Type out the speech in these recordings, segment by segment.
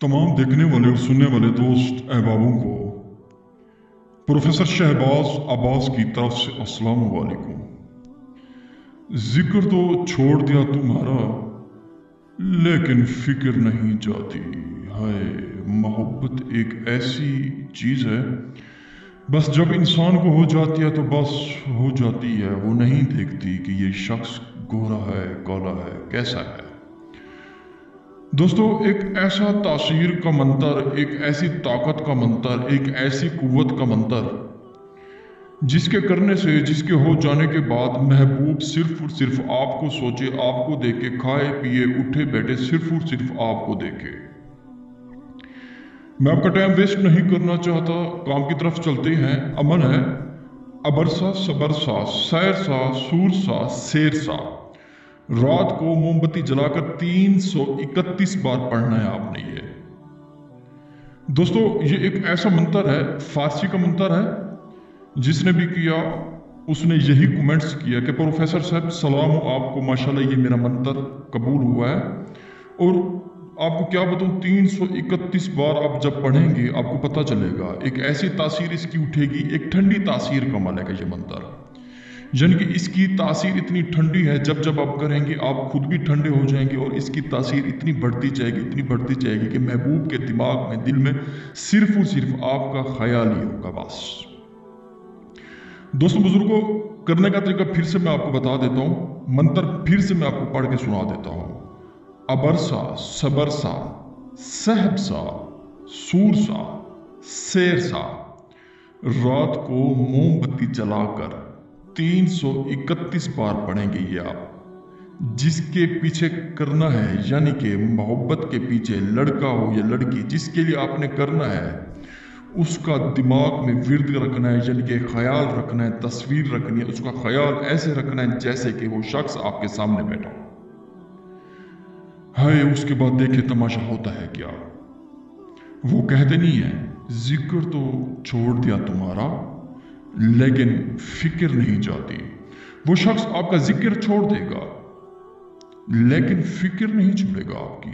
तमाम देखने वाले और सुनने वाले दोस्त अहबाबों को प्रोफेसर शहबाज अब्बास की तरफ से अस्सलाम वालेकुम। जिक्र तो छोड़ दिया तुम्हारा लेकिन फिक्र नहीं जाती। हाय, मोहब्बत एक ऐसी चीज़ है, बस जब इंसान को हो जाती है तो बस हो जाती है। वो नहीं देखती कि ये शख्स गोरा है, काला है, कैसा है। दोस्तों, एक ऐसा तासीर का मंतर, एक ऐसी ताकत का मंतर, एक ऐसी कुव्वत का मंतर जिसके करने से, जिसके हो जाने के बाद महबूब सिर्फ और सिर्फ आपको सोचे, आपको देखे, खाए पिए उठे बैठे सिर्फ और सिर्फ आपको देखे। मैं आपका टाइम वेस्ट नहीं करना चाहता, काम की तरफ चलते हैं। अमन है अबरसा सबरसा सैरसा सूरसा शेरसा। रात को मोमबत्ती जलाकर 331 बार पढ़ना है आपने। ये दोस्तों, ये एक ऐसा मंत्र है, फारसी का मंत्र है। जिसने भी किया उसने यही कमेंट्स किया कि प्रोफेसर साहब सलाम हो आपको, माशाल्लाह ये मेरा मंत्र कबूल हुआ है। और आपको क्या बताऊं, 331 बार आप जब पढ़ेंगे आपको पता चलेगा, एक ऐसी तासीर इसकी उठेगी, एक ठंडी तासीर का मलेगा ये मंत्र। यानी कि इसकी तासीर इतनी ठंडी है, जब जब आप करेंगे आप खुद भी ठंडे हो जाएंगे और इसकी तासीर इतनी बढ़ती जाएगी, इतनी बढ़ती जाएगी कि महबूब के दिमाग में, दिल में सिर्फ और सिर्फ आपका ख्याल ही होगा बस। दोस्तों बुजुर्गों, करने का तरीका फिर से मैं आपको बता देता हूं, मंत्र फिर से मैं आपको पढ़ के सुना देता हूं। अबरसा सबरसा सहबसा सूरसा शेरसा। रात को मोमबत्ती जलाकर 331 बार पढ़ेंगे ये आप। जिसके पीछे करना है, यानी कि मोहब्बत के पीछे, लड़का हो या लड़की, जिसके लिए आपने करना है उसका दिमाग में विर्द रखना है, यानी कि ख्याल रखना है, तस्वीर रखनी है, उसका ख्याल ऐसे रखना है जैसे कि वो शख्स आपके सामने बैठा हो। हाय, उसके बाद देखे तमाशा होता है क्या। वो कहते नहीं है, जिक्र तो छोड़ दिया तुम्हारा लेकिन फिक्र नहीं जाती। वो शख्स आपका जिक्र छोड़ देगा लेकिन फिक्र नहीं छोड़ेगा आपकी।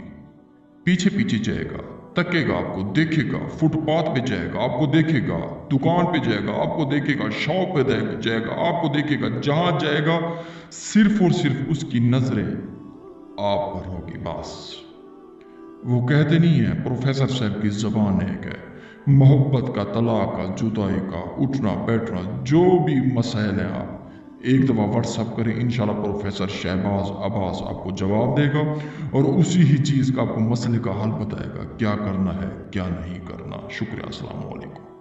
पीछे पीछे जाएगा, तकेगा, आपको देखेगा, फुटपाथ पे जाएगा, आपको देखेगा, दुकान पे जाएगा, आपको देखेगा, शॉप पे जाएगा, आपको देखेगा, जहां जाएगा सिर्फ और सिर्फ उसकी नजरें आप पर होगी बस। वो कहते नहीं है, प्रोफेसर साहब की जबान एक है, मोहब्बत का, तलाक का, जुदाई का, उठना बैठना, जो भी मसाइल हैं आप एक दफ़ा व्हाट्सअप करें, इंशाल्लाह प्रोफेसर शहबाज अब्बास आपको जवाब देगा और उसी ही चीज़ का आपको मसले का हल बताएगा, क्या करना है क्या नहीं करना। शुक्रिया, अस्सलाम वालेकुम।